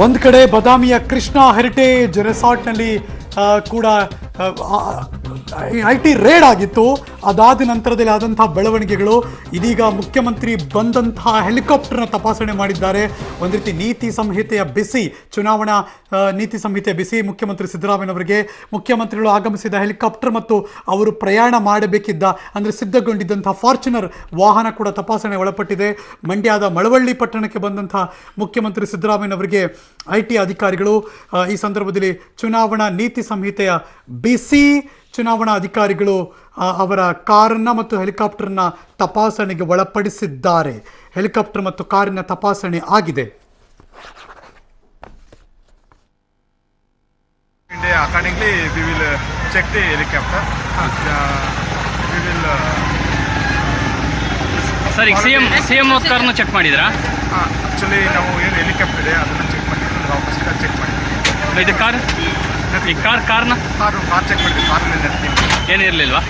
ಒಂದು ಕಡೆ ಬದಾಮಿಯ ಕೃಷ್ಣ ಹೆರಿಟೇಜ್ ರೆಸಾರ್ಟ್ನಲ್ಲಿ ಕೂಡ IT ರೇಡ್ ಆಗಿತ್ತು. ಅದಾದ ನಂತರದಲ್ಲಿ ಆದಂತಹ ಬೆಳವಣಿಗೆಗಳು, ಇದೀಗ ಮುಖ್ಯಮಂತ್ರಿ ಬಂದಂತಹ ಹೆಲಿಕಾಪ್ಟರ್ನ ತಪಾಸಣೆ ಮಾಡಿದ್ದಾರೆ. ಒಂದು ರೀತಿ ನೀತಿ ಸಂಹಿತೆಯ ಬಿಸಿ, ಚುನಾವಣಾ ನೀತಿ ಸಂಹಿತೆಯ ಬಿಸಿ ಮುಖ್ಯಮಂತ್ರಿ ಸಿದ್ದರಾಮಯ್ಯನವರಿಗೆ. ಮುಖ್ಯಮಂತ್ರಿಗಳು ಆಗಮಿಸಿದ ಹೆಲಿಕಾಪ್ಟರ್ ಮತ್ತು ಅವರು ಪ್ರಯಾಣ ಮಾಡಬೇಕಿದ್ದ ಅಂದರೆ ಸಿದ್ಧಗೊಂಡಿದ್ದಂತಹ ಫಾರ್ಚುನರ್ ವಾಹನ ಕೂಡ ತಪಾಸಣೆ ಒಳಪಟ್ಟಿದೆ. ಮಂಡ್ಯದ ಮಳವಳ್ಳಿ ಪಟ್ಟಣಕ್ಕೆ ಬಂದಂತಹ ಮುಖ್ಯಮಂತ್ರಿ ಸಿದ್ದರಾಮಯ್ಯನವರಿಗೆ IT ಅಧಿಕಾರಿಗಳು ಈ ಸಂದರ್ಭದಲ್ಲಿ ಚುನಾವಣಾ ನೀತಿ ಸಂಹಿತೆಯ ಬಿಸಿ, ಚುನಾವಣಾ ಅಧಿಕಾರಿಗಳು ಅವರ ಕಾರನ್ನು ಮತ್ತು ಹೆಲಿಕಾಪ್ಟರ್ನ ತಪಾಸಣೆಗೆ ಒಳಪಡಿಸಿದ್ದಾರೆ. ಹೆಲಿಕಾಪ್ಟರ್ ಮತ್ತು ಕಾರಿನ ತಪಾಸಣೆ ಆಗಿದೆ. Accordingly, we will check the helicopter. We will. Sir, ಈಗ CM ಕಾರ್ನ ಚೆಕ್ ಮಾಡಿದ್ರಾ? ಆಕ್ಚುಲಿ ನಾವು ಏನು ಹೆಲಿಕಾಪ್ಟರ್ ಇದೆ ಅದನ್ನು ಚೆಕ್ ಮಾಡಿದ್ವಿ, ವಾಪಸ್ ಚೆಕ್ ಮಾಡಿದ್ವಿ. ಇದು ಕಾರ್, ಈ ಕಾರ್ನ ಕಾರ್ ಚೆಕ್ ಮಾಡಿದ್ವಿ. ಕಾರಲ್ಲಿ ಏನಿರಲಿಲ್ವಾ?